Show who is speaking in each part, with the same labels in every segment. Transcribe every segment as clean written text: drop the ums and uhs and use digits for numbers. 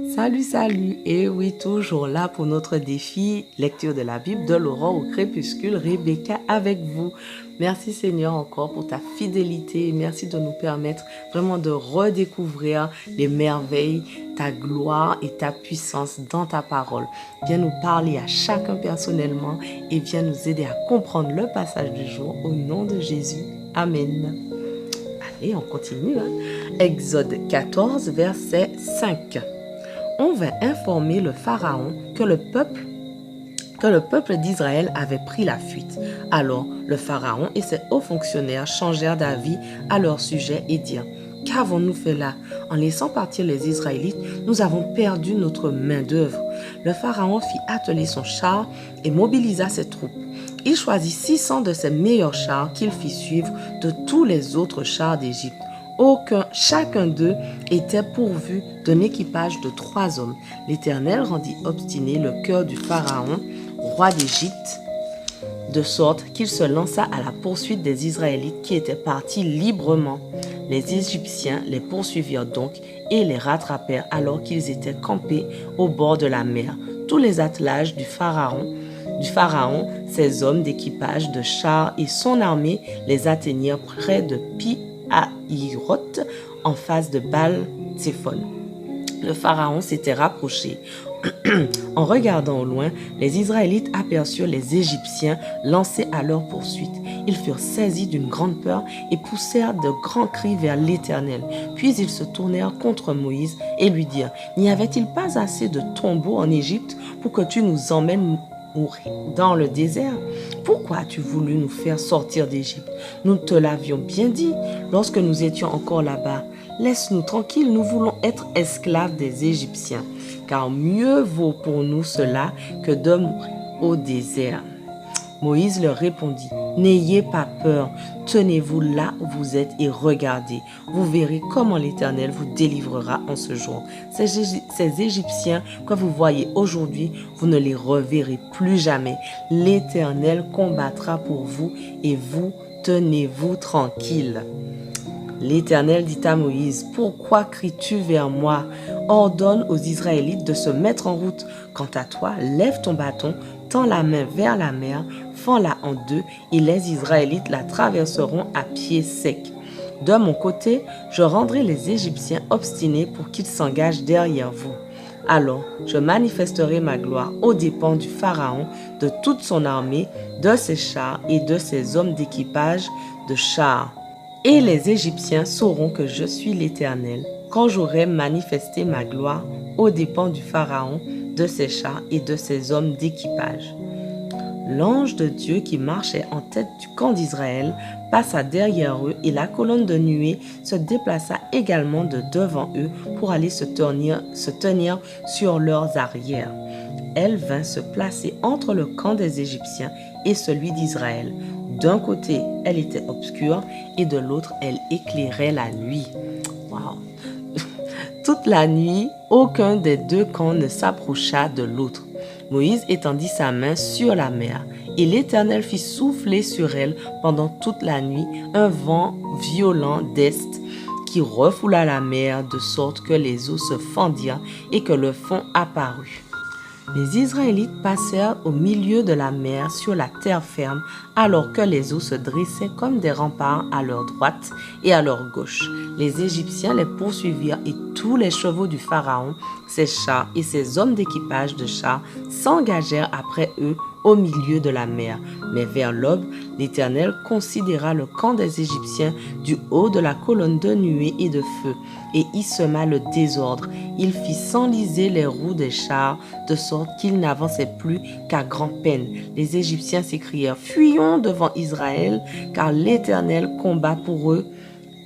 Speaker 1: Salut, salut! Et oui, toujours là pour notre défi lecture de la Bible de l'aurore au crépuscule, Rebecca avec vous. Merci Seigneur encore pour ta fidélité et merci de nous permettre vraiment de redécouvrir les merveilles, ta gloire et ta puissance dans ta parole. Viens nous parler à chacun personnellement et viens nous aider à comprendre le passage du jour au nom de Jésus. Amen. Allez, on continue. Exode 14, verset 5. On vint informer le Pharaon que le peuple d'Israël avait pris la fuite. Alors le Pharaon et ses hauts fonctionnaires changèrent d'avis à leur sujet et dirent: Qu'avons-nous fait là? En laissant partir les Israélites, nous avons perdu notre main-d'œuvre. Le Pharaon fit atteler son char et mobilisa ses troupes. Il choisit 600 de ses meilleurs chars qu'il fit suivre de tous les autres chars d'Égypte. Chacun d'eux était pourvu d'un équipage de 3 hommes. L'Éternel rendit obstiné le cœur du Pharaon, roi d'Égypte, de sorte qu'il se lança à la poursuite des Israélites qui étaient partis librement. Les Égyptiens les poursuivirent donc et les rattrapèrent alors qu'ils étaient campés au bord de la mer. Tous les attelages du Pharaon, ses hommes d'équipage de chars et son armée les atteignirent près de Pi-Hahiroth, en face de Baal-Tséphon. Le Pharaon s'était rapproché. En regardant au loin, les Israélites aperçurent les Égyptiens lancés à leur poursuite. Ils furent saisis d'une grande peur et poussèrent de grands cris vers l'Éternel. Puis ils se tournèrent contre Moïse et lui dirent: N'y avait-il pas assez de tombeaux en Égypte pour que tu nous emmènes dans le désert? Pourquoi as-tu voulu nous faire sortir d'Égypte? Nous te l'avions bien dit lorsque nous étions encore là-bas. Laisse-nous tranquilles, nous voulons être esclaves des Égyptiens, car mieux vaut pour nous cela que de mourir au désert. Moïse leur répondit: N'ayez pas peur, tenez-vous là où vous êtes et regardez. Vous verrez comment l'Éternel vous délivrera en ce jour. Ces Égyptiens que vous voyez aujourd'hui, vous ne les reverrez plus jamais. L'Éternel combattra pour vous et vous, tenez-vous tranquille. L'Éternel dit à Moïse: Pourquoi cries-tu vers moi? Ordonne aux Israélites de se mettre en route. Quant à toi, lève ton bâton, tends la main vers la mer, fends-la en deux, et les Israélites la traverseront à pied sec. De mon côté, je rendrai les Égyptiens obstinés pour qu'ils s'engagent derrière vous. Alors, je manifesterai ma gloire aux dépens du Pharaon, de toute son armée, de ses chars et de ses hommes d'équipage de chars. Et les Égyptiens sauront que je suis l'Éternel, quand j'aurai manifesté ma gloire aux dépens du Pharaon, de ses chars et de ses hommes d'équipage. L'ange de Dieu qui marchait en tête du camp d'Israël passa derrière eux et la colonne de nuée se déplaça également de devant eux pour aller se tenir sur leurs arrières. Elle vint se placer entre le camp des Égyptiens et celui d'Israël. D'un côté, elle était obscure et de l'autre, elle éclairait la nuit. Wow. Toute la nuit, aucun des deux camps ne s'approcha de l'autre. Moïse étendit sa main sur la mer, et l'Éternel fit souffler sur elle pendant toute la nuit un vent violent d'est qui refoula la mer de sorte que les eaux se fendirent et que le fond apparut. Les Israélites passèrent au milieu de la mer sur la terre ferme, alors que les eaux se dressaient comme des remparts à leur droite et à leur gauche. Les Égyptiens les poursuivirent et tous les chevaux du Pharaon, ses chars et ses hommes d'équipage de chars s'engagèrent après eux au milieu de la mer. Mais vers l'aube, l'Éternel considéra le camp des Égyptiens du haut de la colonne de nuée et de feu, et y sema le désordre. Il fit s'enliser les roues des chars, de sorte qu'ils n'avançaient plus qu'à grand-peine. Les Égyptiens s'écrièrent: Fuyons devant Israël, car l'Éternel combat pour eux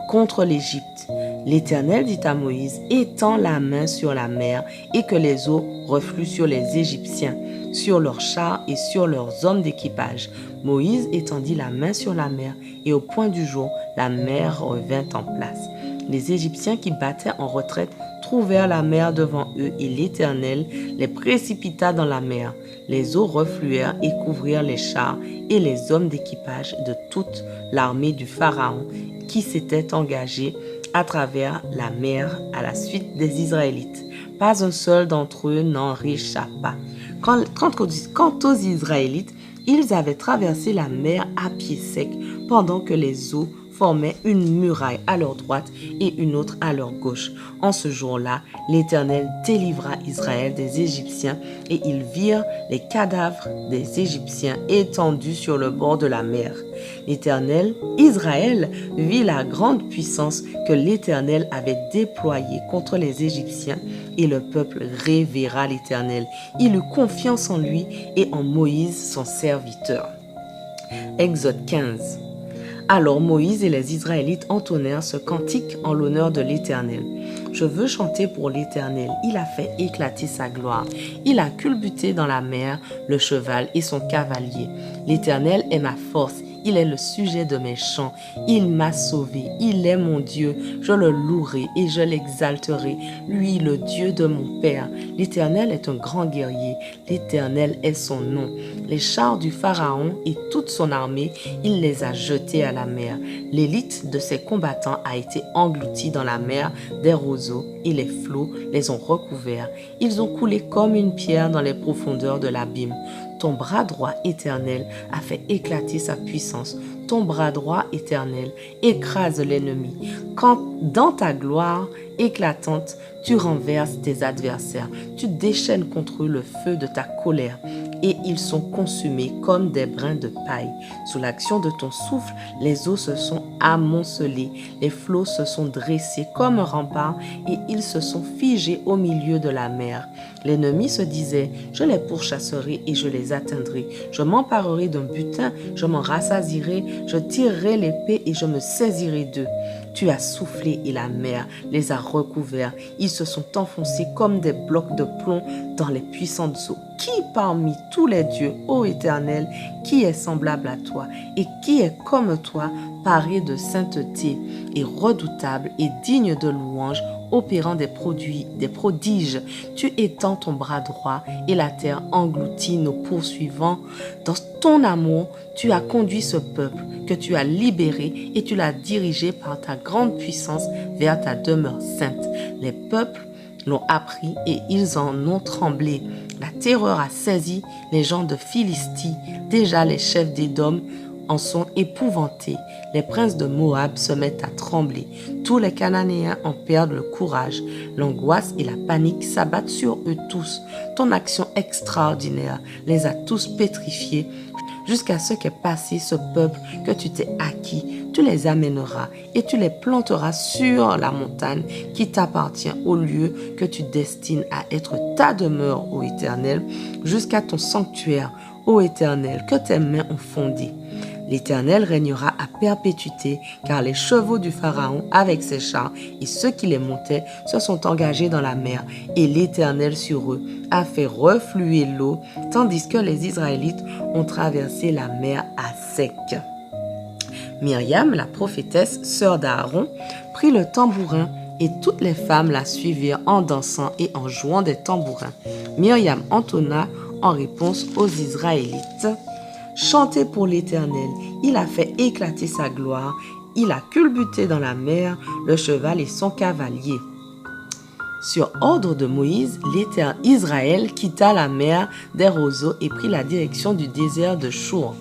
Speaker 1: contre l'Égypte. L'Éternel dit à Moïse: Étends la main sur la mer, et que les eaux refluent sur les Égyptiens, sur leurs chars et sur leurs hommes d'équipage. Moïse étendit la main sur la mer, et au point du jour, la mer revint en place. Les Égyptiens qui battaient en retraite trouvèrent la mer devant eux, et l'Éternel les précipita dans la mer. Les eaux refluèrent et couvrirent les chars et les hommes d'équipage de toute l'armée du Pharaon qui s'était engagée à travers la mer à la suite des Israélites. pas un seul d'entre eux n'en réchappa. Quant aux Israélites, ils avaient traversé la mer à pied sec pendant que les eaux formaient une muraille à leur droite et une autre à leur gauche. En ce jour-là, l'Éternel délivra Israël des Égyptiens et ils virent les cadavres des Égyptiens étendus sur le bord de la mer. L'Éternel, Israël, vit la grande puissance que l'Éternel avait déployée contre les Égyptiens et le peuple révéra l'Éternel. Il eut confiance en lui et en Moïse, son serviteur. Exode 15. Alors Moïse et les Israélites entonnèrent ce cantique en l'honneur de l'Éternel. Je veux chanter pour l'Éternel. Il a fait éclater sa gloire. Il a culbuté dans la mer le cheval et son cavalier. L'Éternel est ma force. Il est le sujet de mes chants. Il m'a sauvé. Il est mon Dieu. Je le louerai et je l'exalterai. Lui, le Dieu de mon Père. L'Éternel est un grand guerrier. L'Éternel est son nom. Les chars du Pharaon et toute son armée, il les a jetés à la mer. L'élite de ses combattants a été engloutie dans la mer des roseaux et les flots les ont recouverts. Ils ont coulé comme une pierre dans les profondeurs de l'abîme. Ton bras droit éternel a fait éclater sa puissance. Ton bras droit éternel écrase l'ennemi. Quand dans ta gloire éclatante, tu renverses tes adversaires. Tu déchaînes contre eux le feu de ta colère et ils sont consumés comme des brins de paille. Sous l'action de ton souffle, les eaux se sont amoncelées. Les flots se sont dressés comme un rempart et ils se sont figés au milieu de la mer. L'ennemi se disait, je les pourchasserai et je les atteindrai. Je m'emparerai d'un butin, je m'en rassasierai, je tirerai l'épée et je me saisirai d'eux. Tu as soufflé et la mer les a recouverts. Ils se sont enfoncés comme des blocs de plomb dans les puissantes eaux. Qui parmi tous les dieux, ô Éternel, qui est semblable à toi et qui est comme toi, paré de sainteté et redoutable et digne de louange, opérant des prodiges. Tu étends ton bras droit et la terre engloutit nos poursuivants. Dans ton amour, tu as conduit ce peuple que tu as libéré et tu l'as dirigé par ta grande puissance vers ta demeure sainte. Les peuples l'ont appris et ils en ont tremblé. La terreur a saisi les gens de Philistie. Déjà les chefs d'Édom en sont épouvantés. Les princes de Moab se mettent à trembler. Tous les Cananéens en perdent le courage. L'angoisse et la panique s'abattent sur eux tous. Ton action extraordinaire les a tous pétrifiés jusqu'à ce qu'est passé ce peuple que tu t'es acquis. Tu les amèneras et tu les planteras sur la montagne qui t'appartient au lieu que tu destines à être ta demeure, ô Éternel, jusqu'à ton sanctuaire, ô Éternel, que tes mains ont fondé. L'Éternel régnera à perpétuité, car les chevaux du Pharaon avec ses chars et ceux qui les montaient se sont engagés dans la mer, et l'Éternel sur eux a fait refluer l'eau, tandis que les Israélites ont traversé la mer à sec. Myriam, la prophétesse, sœur d'Aaron, prit le tambourin et toutes les femmes la suivirent en dansant et en jouant des tambourins. Myriam entonna en réponse aux Israélites. Chantez pour l'Éternel, il a fait éclater sa gloire, il a culbuté dans la mer le cheval et son cavalier. Sur ordre de Moïse, Israël quitta la mer des roseaux et prit la direction du désert de Chour.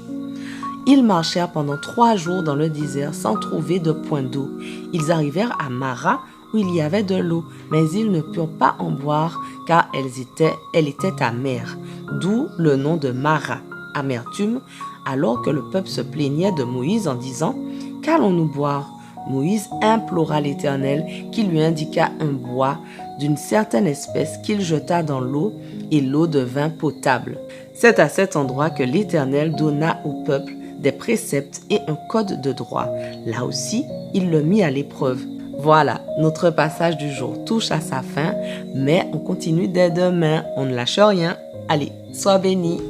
Speaker 1: Ils marchèrent pendant 3 jours dans le désert sans trouver de point d'eau. Ils arrivèrent à Mara où il y avait de l'eau, mais ils ne purent pas en boire car elle était amère, d'où le nom de Mara. Amertume, alors que le peuple se plaignait de Moïse en disant « Qu'allons-nous boire ?» Moïse implora l'Éternel qui lui indiqua un bois d'une certaine espèce qu'il jeta dans l'eau et l'eau devint potable. C'est à cet endroit que l'Éternel donna au peuple des préceptes et un code de droit. Là aussi, il le mit à l'épreuve. Voilà, notre passage du jour touche à sa fin, mais on continue dès demain. On ne lâche rien. Allez, sois bénis.